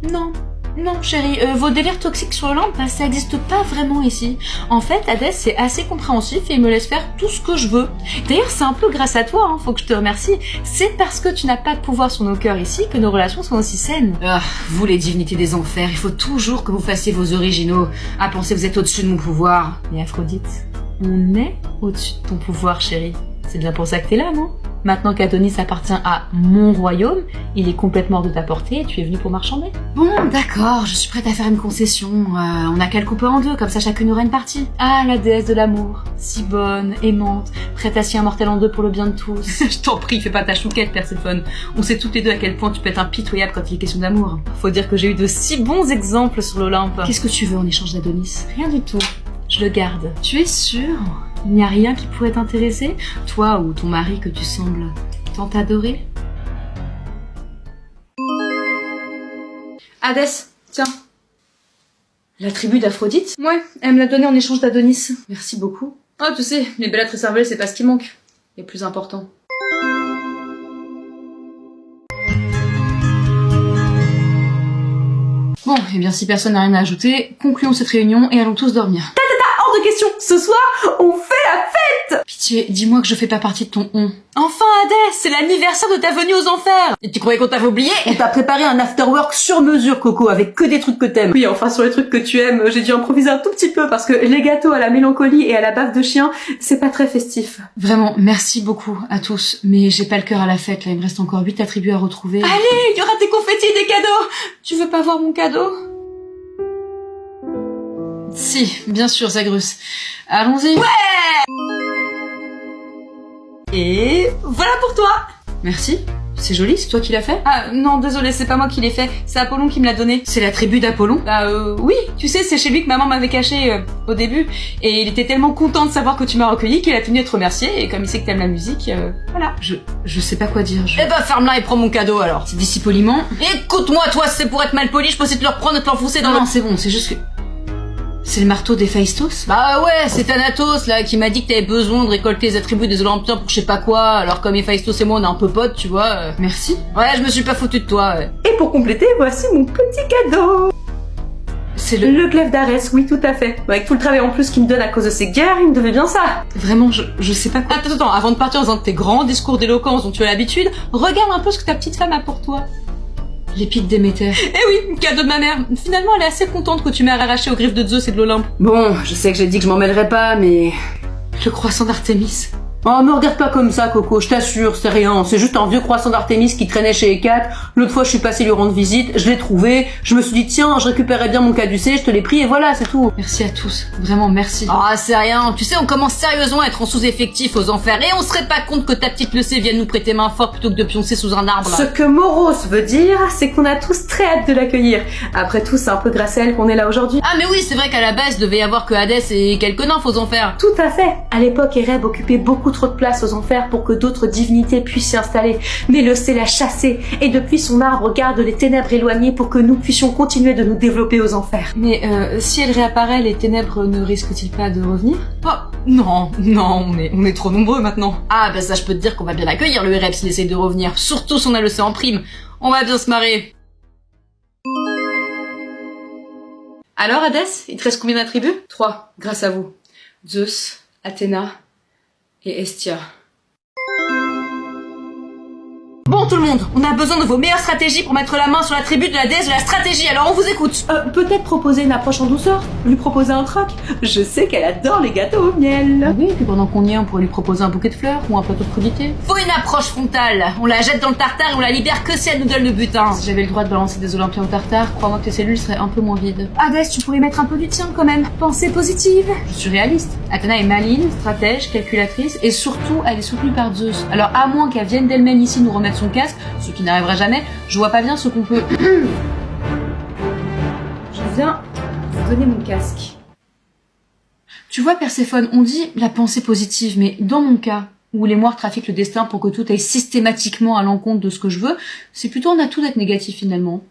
Non, chérie, vos délires toxiques sur le lampe, ça existe pas vraiment ici. En fait, Hadès, c'est assez compréhensif et il me laisse faire tout ce que je veux. D'ailleurs, c'est un peu grâce à toi, hein, faut que je te remercie. C'est parce que tu n'as pas de pouvoir sur nos cœurs ici que nos relations sont aussi saines. Ah, vous les divinités des enfers, il faut toujours que vous fassiez vos originaux. À penser que vous êtes au-dessus de mon pouvoir. Mais Aphrodite, on est au-dessus de ton pouvoir, chérie. C'est bien pour ça que t'es là, non? Maintenant qu'Adonis appartient à mon royaume, il est complètement hors de ta portée et tu es venu pour marchander. Bon, d'accord, je suis prête à faire une concession. On a qu'à le couper en deux, comme ça chacune aura une partie. Ah, la déesse de l'amour, si bonne, aimante, prête à scier un mortel en deux pour le bien de tous. Je t'en prie, fais pas ta chouquette, Perséphone. On sait toutes les deux à quel point tu peux être impitoyable quand il est question d'amour. Faut dire que j'ai eu de si bons exemples sur l'Olympe. Qu'est-ce que tu veux en échange d'Adonis? Rien du tout. Je le garde. Tu es sûre? Il n'y a rien qui pourrait t'intéresser? Toi ou ton mari que tu sembles tant adorer? Hadès, tiens. La tribu d'Aphrodite? Ouais, elle me l'a donnée en échange d'Adonis. Merci beaucoup. Oh, tu sais, les belâtres cervelés, c'est pas ce qui manque. Les plus importants. Bon, et bien si personne n'a rien à ajouter, concluons cette réunion et allons tous dormir. Hors de question, ce soir, on fait la fête! Pitié, dis-moi que je fais pas partie de ton on. Enfin, Hadès, c'est l'anniversaire de ta venue aux enfers! Et tu croyais qu'on t'avait oublié? On t'a préparé un afterwork sur mesure, Coco, avec que des trucs que t'aimes. Oui, enfin, sur les trucs que tu aimes, j'ai dû improviser un tout petit peu parce que les gâteaux à la mélancolie et à la baffe de chien, c'est pas très festif. Vraiment, merci beaucoup à tous, mais j'ai pas le cœur à la fête, là, il me reste encore 8 attributs à retrouver. Allez, il y aura des confettis et des cadeaux! Tu veux pas voir mon cadeau? Si, bien sûr, Zagrus. Allons-y. Ouais! Et voilà pour toi. Merci. C'est joli, c'est toi qui l'as fait? Ah non, désolé, c'est pas moi qui l'ai fait, c'est Apollon qui me l'a donné. C'est la tribu d'Apollon? Oui, tu sais, c'est chez lui que maman m'avait caché au début. Et il était tellement content de savoir que tu m'as recueilli qu'il a tenu à te remercier. Et comme il sait que t'aimes la musique, voilà. Je sais pas quoi dire. Eh ben ferme-la et prends mon cadeau alors. C'est d'ici poliment. Écoute-moi, toi, c'est pour être mal poli, je peux essayer de le reprendre et te l'enfoncer dans... Non, c'est bon, c'est juste que... C'est le marteau d'Héphaïstos? Bah ouais, c'est Thanatos là qui m'a dit que t'avais besoin de récolter les attributs des Olympiens pour je sais pas quoi, alors comme Héphaïstos et moi on est un peu potes, tu vois. Merci. Ouais, je me suis pas foutu de toi. Et pour compléter, voici mon petit cadeau. C'est le glaive d'Arès, oui, tout à fait. Avec tout le travail en plus qu'il me donne à cause de ses guerres, il me devait bien ça. Vraiment, je sais pas quoi. Attends, avant de partir dans un de tes grands discours d'éloquence dont tu as l'habitude, regarde un peu ce que ta petite femme a pour toi. L'épée de Déméter. Eh oui, cadeau de ma mère. Finalement, elle est assez contente que tu m'aies arraché aux griffes de Zeus et de l'Olympe. Bon, je sais que j'ai dit que je m'en mêlerais pas, mais... Le croissant d'Artémis. Oh, me regarde pas comme ça, Coco, je t'assure, c'est rien. C'est juste un vieux croissant d'Artémis qui traînait chez Hécate. L'autre fois, je suis passée lui rendre visite, je l'ai trouvé. Je me suis dit, tiens, je récupérais bien mon caducée, je te l'ai pris et voilà, c'est tout. Merci à tous. Vraiment, merci. Ah, c'est rien. Tu sais, on commence sérieusement à être en sous-effectif aux enfers et on serait pas compte que ta petite Leucée vienne nous prêter main forte plutôt que de pioncer sous un arbre. Ce que Moros veut dire, c'est qu'on a tous très hâte de l'accueillir. Après tout, c'est un peu grâce à elle qu'on est là aujourd'hui. Ah, mais oui, c'est vrai qu'à la base, devait y avoir que Hadès et quelques nymphes aux enfers. Tout à fait. À l'époque, Ereb occupait beaucoup trop de place aux enfers pour que d'autres divinités puissent s'y installer. Mais Leucée l'a chassé, et depuis son arbre garde les ténèbres éloignées pour que nous puissions continuer de nous développer aux enfers. Mais si elle réapparaît, les ténèbres ne risquent-ils pas de revenir? Oh, non, on est trop nombreux maintenant. Ah, bah ça, je peux te dire qu'on va bien accueillir le Ereb s'il essaye de revenir. Surtout si on a Leucée en prime. On va bien se marrer. Alors, Hadès, il te reste combien d'attributs? 3, grâce à vous. Zeus, Athéna et Hestia. Bon tout le monde, on a besoin de vos meilleures stratégies pour mettre la main sur l'attribut de la déesse de la stratégie, alors on vous écoute. Peut-être proposer une approche en douceur? Lui proposer un troc? Je sais qu'elle adore les gâteaux au Ah miel. oui, et puis pendant qu'on y est, on pourrait lui proposer un bouquet de fleurs ou un plateau de crudités. Faut une approche frontale. On la jette dans le tartare et on la libère que si elle nous donne le butin. Si j'avais le droit de balancer des Olympiens au tartare, crois-moi que tes cellules seraient un peu moins vides. Hadès, tu pourrais mettre un peu du tien quand même. Pensée positive. Je suis réaliste. Athéna est maligne, stratège, calculatrice et surtout, elle est soutenue par Zeus. Alors à moins qu'elle vienne d'elle-même ici nous remettre son casque, ce qui n'arrivera jamais, je vois pas bien ce qu'on peut... Je viens vous donner mon casque. Tu vois, Perséphone, on dit la pensée positive, mais dans mon cas, où les moires trafiquent le destin pour que tout aille systématiquement à l'encontre de ce que je veux, c'est plutôt un atout d'être négatif finalement.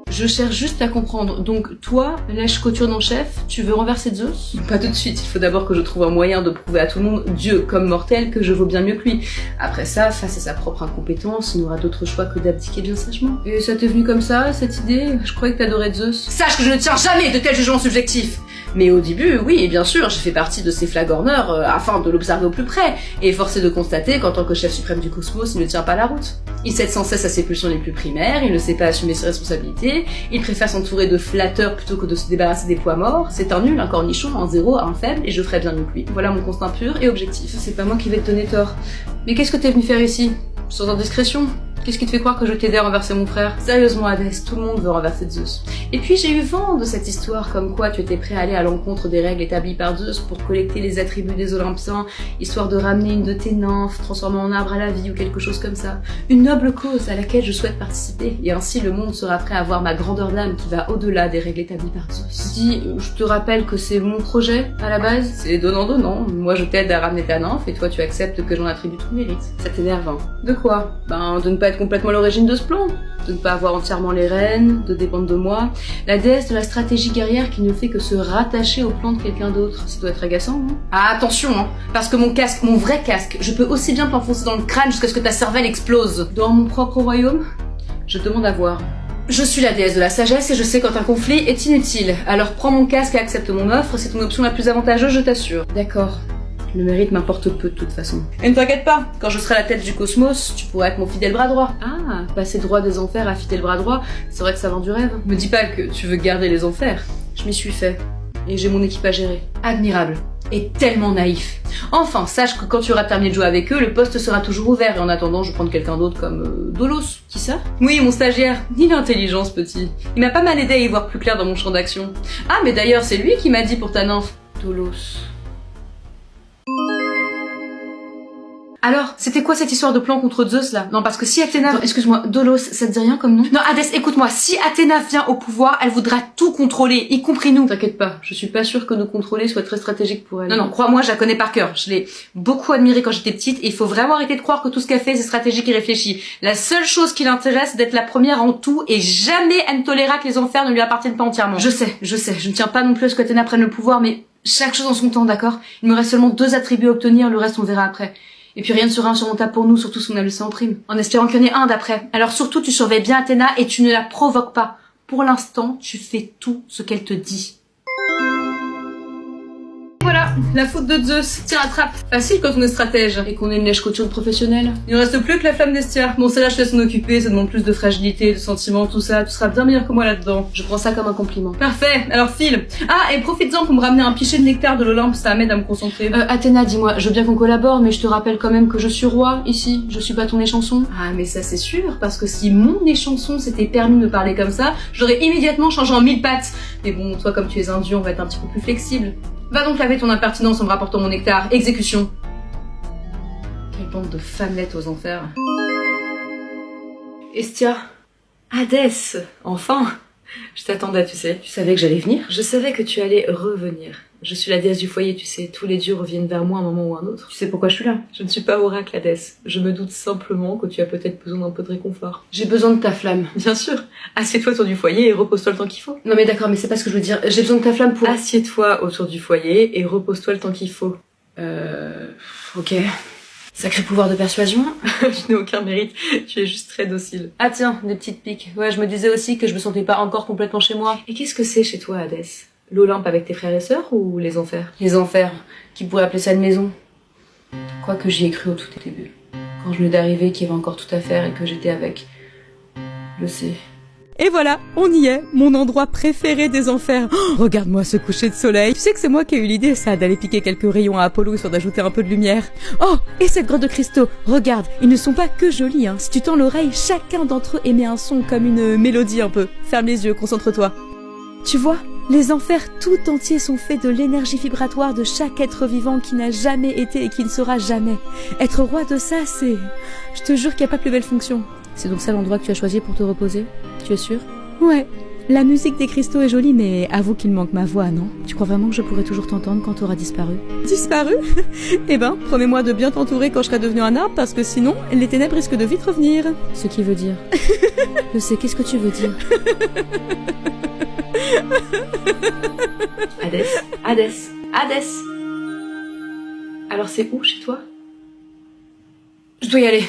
Je cherche juste à comprendre. Donc toi, lèche couture en chef, tu veux renverser Zeus? Pas tout de suite, il faut d'abord que je trouve un moyen de prouver à tout le monde, Dieu comme mortel, que je vaux bien mieux que lui. Après ça, face à sa propre incompétence, il n'aura d'autre choix que d'abdiquer bien sagement. Et ça t'est venu comme ça, cette idée? Je croyais que t'adorais Zeus. Sache que je ne tiens jamais de tels jugements subjectifs. Mais au début, oui, et bien sûr, j'ai fait partie de ces flagorneurs afin de l'observer au plus près, et force est de constater qu'en tant que chef suprême du cosmos, il ne tient pas la route. Il cède sans cesse à ses pulsions les plus primaires, il ne sait pas assumer ses responsabilités, il préfère s'entourer de flatteurs plutôt que de se débarrasser des poids morts, c'est un nul, un cornichon, un zéro, un faible, et je ferai bien mieux que lui. Voilà mon constat pur et objectif. C'est pas moi qui vais te donner tort. Mais qu'est-ce que t'es venu faire ici? Sans indiscrétion? Qu'est-ce qui te fait croire que je t'aidais à renverser mon frère? Sérieusement, Hadès, tout le monde veut renverser Zeus. Et puis j'ai eu vent de cette histoire comme quoi tu étais prêt à aller à l'encontre des règles établies par Zeus pour collecter les attributs des Olympiens, histoire de ramener une de tes nymphes, transformer en arbre à la vie ou quelque chose comme ça. Une noble cause à laquelle je souhaite participer, et ainsi le monde sera prêt à voir ma grandeur d'âme qui va au-delà des règles établies par Zeus. Dis, je te rappelle que c'est mon projet, à la base. C'est donnant-donnant. Moi je t'aide à ramener ta nymphe et toi tu acceptes que j'en attribue tout le mérite. Ça t'énerve, hein? De quoi? Ben, de ne pas être complètement l'origine de ce plan, de ne pas avoir entièrement les rênes, de dépendre de moi, la déesse de la stratégie guerrière qui ne fait que se rattacher au plan de quelqu'un d'autre. Ça doit être agaçant, non? Ah, attention, hein, parce que mon casque, mon vrai casque, je peux aussi bien t'enfoncer dans le crâne jusqu'à ce que ta cervelle explose. Dans mon propre royaume? Je demande à voir. Je suis la déesse de la sagesse et je sais quand un conflit est inutile. Alors prends mon casque et accepte mon offre, c'est ton option la plus avantageuse, je t'assure. D'accord. Le mérite m'importe peu de toute façon. Et ne t'inquiète pas, quand je serai à la tête du cosmos, tu pourras être mon fidèle bras droit. Ah, passer droit des enfers à fidèle bras droit, c'est vrai que ça vend du rêve. Me dis pas que tu veux garder les enfers. Je m'y suis fait. Et j'ai mon équipe à gérer. Admirable. Et tellement naïf. Enfin, sache que quand tu auras terminé de jouer avec eux, le poste sera toujours ouvert et en attendant, je vais prendre quelqu'un d'autre comme Dolos. Qui ça? Oui, mon stagiaire. Ni l'intelligence, petit. Il m'a pas mal aidé à y voir plus clair dans mon champ d'action. Ah, mais d'ailleurs, c'est lui qui m'a dit pour ta nymphe. Dolos. Alors, c'était quoi cette histoire de plan contre Zeus là? Non, parce que si Athéna... Attends, excuse-moi, Dolos, ça te dit rien comme nom? Non, Hadès, écoute-moi, si Athéna vient au pouvoir, elle voudra tout contrôler, y compris nous. T'inquiète pas, je suis pas sûre que nous contrôler soit très stratégique pour elle. Non, crois-moi, je la connais par cœur. Je l'ai beaucoup admirée quand j'étais petite et il faut vraiment arrêter de croire que tout ce qu'elle fait, c'est stratégique et réfléchi. La seule chose qui l'intéresse, c'est d'être la première en tout et jamais elle ne tolérera que les enfers ne lui appartiennent pas entièrement. Je sais, je ne tiens pas non plus à ce qu'Athéna prenne le pouvoir, mais chaque chose en son temps, d'accord? Il me reste seulement 2 attributs à obtenir, le reste on verra après. Et puis rien ne sera insurmontable pour nous, surtout si on a Leucée en prime. En espérant qu'il y en ait un d'après. Alors surtout, tu surveilles bien Athéna et tu ne la provoques pas. Pour l'instant, tu fais tout ce qu'elle te dit. Voilà, Voilà, la faute de Zeus. Tiens, attrape. Facile quand on est stratège et qu'on est une lèche couture professionnelle. Il ne reste plus que la flamme d'Estia. Bon, celle-là, je te laisse m'en occuper, ça demande plus de fragilité, de sentiments, tout ça. Tu seras bien meilleur que moi là-dedans. Je prends ça comme un compliment. Parfait, alors file. Ah, et profites-en pour me ramener un pichet de nectar de l'Olympe, ça m'aide à me concentrer. Athéna, dis-moi, je veux bien qu'on collabore, mais je te rappelle quand même que je suis roi, ici. Je suis pas ton échanson. Ah, mais ça c'est sûr, parce que si mon échanson s'était permis de me parler comme ça, j'aurais immédiatement changé en 1000 pattes. Mais bon, toi comme tu es un dieu, on va être un petit peu plus flexible. Va donc laver ton impertinence en me rapportant mon nectar. Exécution. Quelle bande de femmelettes aux enfers. Estia. Hadès. Enfin. Je t'attendais, tu sais. Tu savais que j'allais venir? Je savais que tu allais revenir. Je suis la déesse du foyer, tu sais. Tous les dieux reviennent vers moi à un moment ou à un autre. Tu sais pourquoi je suis là? Je ne suis pas oracle, Hadès. Je me doute simplement que tu as peut-être besoin d'un peu de réconfort. J'ai besoin de ta flamme. Bien sûr. Assieds-toi autour du foyer et repose-toi le temps qu'il faut. Non mais d'accord, mais c'est pas ce que je veux dire. J'ai besoin de ta flamme pour... Assieds-toi autour du foyer et repose-toi le temps qu'il faut. Ok. Sacré pouvoir de persuasion. Je n'ai aucun mérite, tu es juste très docile. Ah tiens, des petites piques. Ouais, je me disais aussi que je me sentais pas encore complètement chez moi. Et qu'est-ce que c'est chez toi, Hadès? L'Olympe avec tes frères et sœurs ou les enfers? Les enfers, qui pourraient appeler ça une maison. Quoique j'y ai cru au tout début. Quand je venais d'arriver, qu'il y avait encore tout à faire et que j'étais avec... le C. Et voilà, on y est, mon endroit préféré des enfers. Oh, regarde-moi ce coucher de soleil. Tu sais que c'est moi qui ai eu l'idée, ça, d'aller piquer quelques rayons à Apollo histoire d'ajouter un peu de lumière. Oh, et cette grotte de cristaux, regarde, ils ne sont pas que jolis, hein. Si tu tends l'oreille, chacun d'entre eux émet un son comme une mélodie un peu. Ferme les yeux, concentre-toi. Tu vois, les enfers tout entiers sont faits de l'énergie vibratoire de chaque être vivant qui n'a jamais été et qui ne sera jamais. Être roi de ça, c'est... Je te jure qu'il n'y a pas plus belle fonction. C'est donc ça l'endroit que tu as choisi pour te reposer? Tu es sûr? Ouais. La musique des cristaux est jolie, mais avoue qu'il manque ma voix, non? Tu crois vraiment que je pourrai toujours t'entendre quand t'auras disparu? Disparu? Eh ben, promets-moi de bien t'entourer quand je serai devenu un arbre, parce que sinon, les ténèbres risquent de vite revenir. Ce qui veut dire... Je sais, qu'est-ce que tu veux dire? Hadès. Alors c'est où chez toi? Je dois y aller.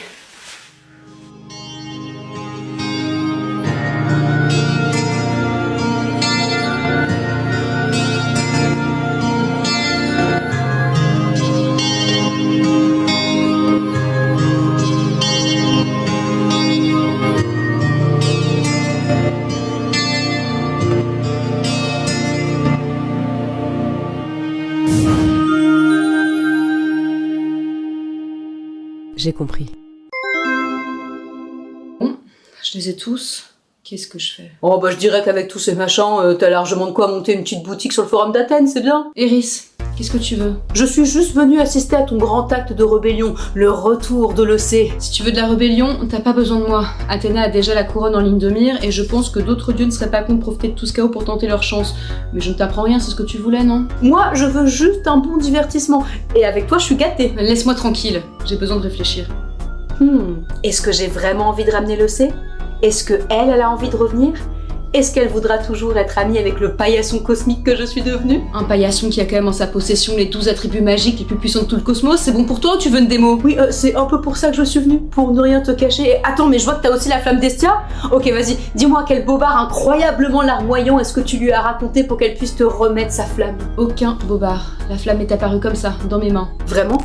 J'ai compris. Bon, je les ai tous. Qu'est-ce que je fais? Oh bah je dirais qu'avec tous ces machins, t'as largement de quoi monter une petite boutique sur le forum d'Athènes, c'est bien. Eris, qu'est-ce que tu veux? Je suis juste venue assister à ton grand acte de rébellion, le retour de l'Océ. Si tu veux de la rébellion, t'as pas besoin de moi. Athéna a déjà la couronne en ligne de mire et je pense que d'autres dieux ne seraient pas contre de profiter de tout ce chaos pour tenter leur chance. Mais je ne t'apprends rien, c'est ce que tu voulais, non? Moi, je veux juste un bon divertissement. Et avec toi, je suis gâtée. Laisse-moi tranquille, j'ai besoin de réfléchir. Est-ce que j'ai vraiment envie de ramener l'Océ? Est-ce que elle a envie de revenir? Est-ce qu'elle voudra toujours être amie avec le paillasson cosmique que je suis devenue? Un paillasson qui a quand même en sa possession les 12 attributs magiques les plus puissants de tout le cosmos, c'est bon pour toi ou tu veux une démo? Oui, c'est un peu pour ça que je suis venue, pour ne rien te cacher. Et attends, mais je vois que t'as aussi la flamme d'Estia? Ok, vas-y, dis-moi quel bobard incroyablement larmoyant est-ce que tu lui as raconté pour qu'elle puisse te remettre sa flamme? Aucun bobard. La flamme est apparue comme ça, dans mes mains. Vraiment?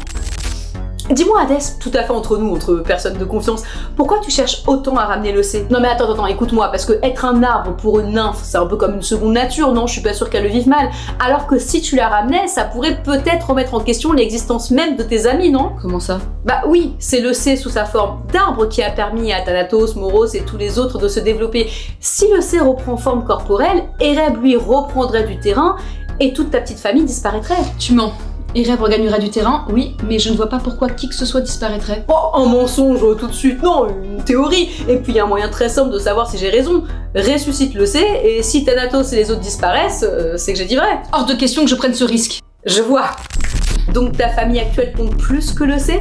Dis-moi Hadès, tout à fait entre nous, entre personnes de confiance, pourquoi tu cherches autant à ramener l'Océ? Non mais attends, écoute-moi, parce que être un arbre pour une nymphe, c'est un peu comme une seconde nature, non? Je suis pas sûre qu'elle le vive mal. Alors que si tu la ramenais, ça pourrait peut-être remettre en question l'existence même de tes amis, non? Comment ça? Bah oui, c'est l'Océ sous sa forme d'arbre qui a permis à Thanatos, Moros et tous les autres de se développer. Si l'Océ reprend forme corporelle, Ereb lui reprendrait du terrain et toute ta petite famille disparaîtrait. Tu mens. Ereb regagnera du terrain, oui, mais je ne vois pas pourquoi qui que ce soit disparaîtrait. Oh, un mensonge tout de suite, non, une théorie. Et puis il y a un moyen très simple de savoir si j'ai raison. Ressuscite l'Océ, et si Thanatos et les autres disparaissent, c'est que j'ai dit vrai. Hors de question que je prenne ce risque. Je vois. Donc ta famille actuelle compte plus que l'Océ?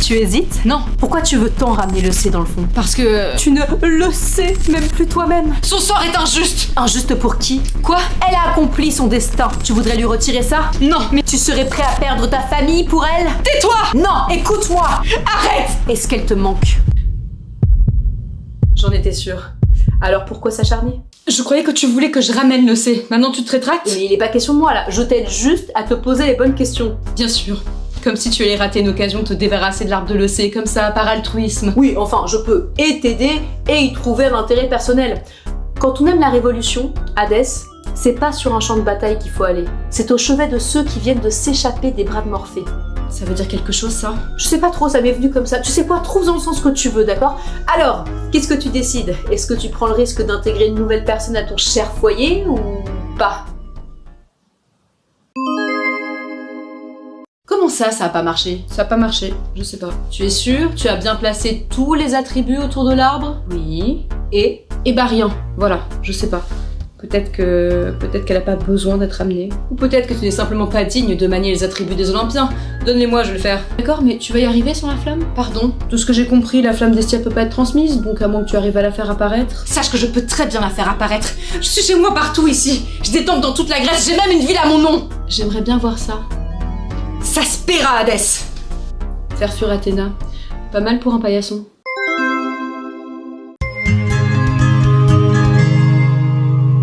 Tu hésites? Non. Pourquoi tu veux tant ramener l'Océ dans le fond? Parce que... Tu ne le sais même plus toi-même. Son sort est injuste. Injuste pour qui? Quoi? Elle a accompli son destin. Tu voudrais lui retirer ça? Non, mais... Tu serais prêt à perdre ta famille pour elle? Tais-toi! Non, écoute-moi! Arrête! Est-ce qu'elle te manque? J'en étais sûre. Alors pourquoi s'acharner? Je croyais que tu voulais que je ramène le C. Maintenant tu te rétractes? Mais il est pas question de moi là, je t'aide juste à te poser les bonnes questions. Bien sûr. Comme si tu allais rater une occasion de te débarrasser de l'arbre de l'EC, comme ça, par altruisme. Oui, enfin, je peux et t'aider et y trouver un intérêt personnel. Quand on aime la révolution, Hadès, c'est pas sur un champ de bataille qu'il faut aller. C'est au chevet de ceux qui viennent de s'échapper des bras de Morphée. Ça veut dire quelque chose, ça? Je sais pas trop, ça m'est venu comme ça. Tu sais quoi, trouve-en le sens que tu veux, d'accord? Alors, qu'est-ce que tu décides? Est-ce que tu prends le risque d'intégrer une nouvelle personne à ton cher foyer ou pas? Comment ça a pas marché? Ça a pas marché, je sais pas. Tu es sûr? Tu as bien placé tous les attributs autour de l'arbre? Oui. Et bah rien. Voilà, je sais pas. Peut-être qu'elle a pas besoin d'être amenée. Ou peut-être que tu n'es simplement pas digne de manier les attributs des Olympiens. Donne-les-moi, je vais le faire. D'accord, mais tu vas y arriver sans la flamme? Pardon. De ce que j'ai compris, la flamme d'Estia peut pas être transmise, donc à moins que tu arrives à la faire apparaître. Sache que je peux très bien la faire apparaître. Je suis chez moi partout ici. Je détente dans toute la Grèce, j'ai même une ville à mon nom. J'aimerais bien voir ça. Ça se paiera, Hadès. Faire sur Athéna. Pas mal pour un paillasson.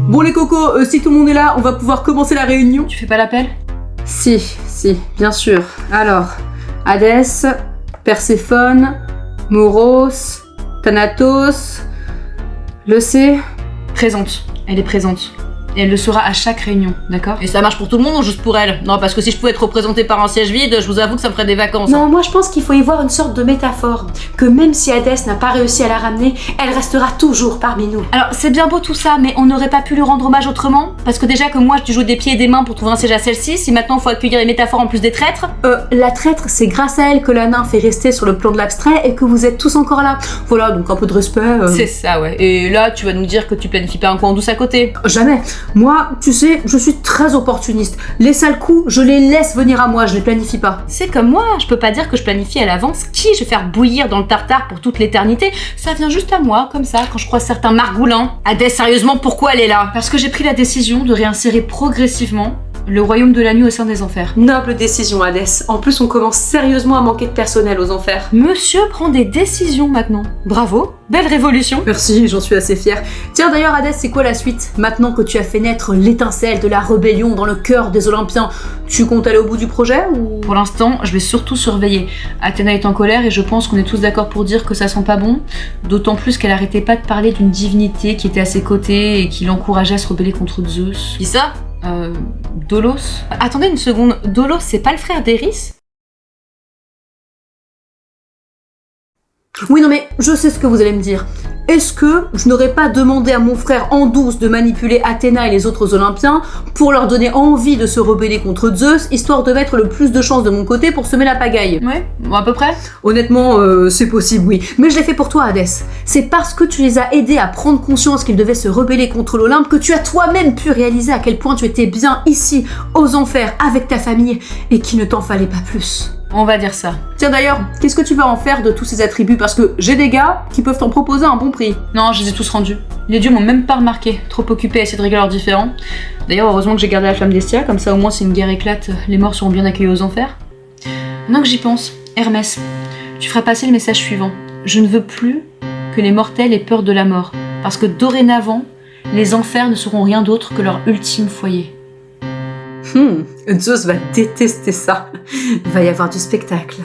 Bon les cocos, si tout le monde est là, on va pouvoir commencer la réunion. Tu fais pas l'appel? Si, bien sûr. Alors, Hadès, Perséphone, Moros, Thanatos, le C. Présente. Elle est présente. Et elle le sera à chaque réunion, d'accord? Et ça marche pour tout le monde ou juste pour elle? Non, parce que si je pouvais être représentée par un siège vide, je vous avoue que ça me ferait des vacances. Non, moi je pense qu'il faut y voir une sorte de métaphore. Que même si Hadès n'a pas réussi à la ramener, elle restera toujours parmi nous. Alors, c'est bien beau tout ça, mais on n'aurait pas pu lui rendre hommage autrement? Parce que déjà que moi, je joue des pieds et des mains pour trouver un siège à celle-ci, si maintenant faut accueillir les métaphores en plus des traîtres. La traître, c'est grâce à elle que la nymphe est restée sur le plan de l'abstrait et que vous êtes tous encore là. Voilà, donc un peu de respect. C'est ça, ouais. Et là, tu vas nous dire que tu planifies pas un coin en douce à côté. Jamais. Moi, tu sais, je suis très opportuniste. Les sales coups, je les laisse venir à moi, je les planifie pas. C'est comme moi, je peux pas dire que je planifie à l'avance qui je vais faire bouillir dans le tartare pour toute l'éternité. Ça vient juste à moi, comme ça, quand je croise certains margoulins. Hadès, sérieusement, pourquoi elle est là? Parce que j'ai pris la décision de réinsérer progressivement le royaume de la nuit au sein des enfers. Noble décision, Hadès. En plus, on commence sérieusement à manquer de personnel aux enfers. Monsieur prend des décisions maintenant. Bravo, belle révolution. Merci, j'en suis assez fière. Tiens d'ailleurs, Hadès, c'est quoi la suite? Maintenant que tu as fait naître l'étincelle de la rébellion dans le cœur des Olympiens, tu comptes aller au bout du projet ou... Pour l'instant, je vais surtout surveiller. Athéna est en colère et je pense qu'on est tous d'accord pour dire que ça sent pas bon. D'autant plus qu'elle arrêtait pas de parler d'une divinité qui était à ses côtés et qui l'encourageait à se rebeller contre Zeus. Qui ça? Dolos? Attendez une seconde, Dolos c'est pas le frère d'Eris? Oui, non mais je sais ce que vous allez me dire. Est-ce que je n'aurais pas demandé à mon frère en douce de manipuler Athéna et les autres Olympiens pour leur donner envie de se rebeller contre Zeus, histoire de mettre le plus de chances de mon côté pour semer la pagaille? Ouais, bon, à peu près. Honnêtement, c'est possible, oui. Mais je l'ai fait pour toi, Hadès. C'est parce que tu les as aidés à prendre conscience qu'ils devaient se rebeller contre l'Olympe que tu as toi-même pu réaliser à quel point tu étais bien ici, aux enfers, avec ta famille, et qu'il ne t'en fallait pas plus. On va dire ça. Tiens d'ailleurs, qu'est-ce que tu vas en faire de tous ces attributs? Parce que j'ai des gars qui peuvent t'en proposer un bon prix. Non, je les ai tous rendus. Les dieux m'ont même pas remarqué, trop occupés à essayer de régler leurs différends. D'ailleurs, heureusement que j'ai gardé la flamme d'Estia, comme ça au moins si une guerre éclate, les morts seront bien accueillis aux enfers. Maintenant que j'y pense, Hermès, tu feras passer le message suivant. Je ne veux plus que les mortels aient peur de la mort, parce que dorénavant, les enfers ne seront rien d'autre que leur ultime foyer. Zeus va détester ça. Va y avoir du spectacle.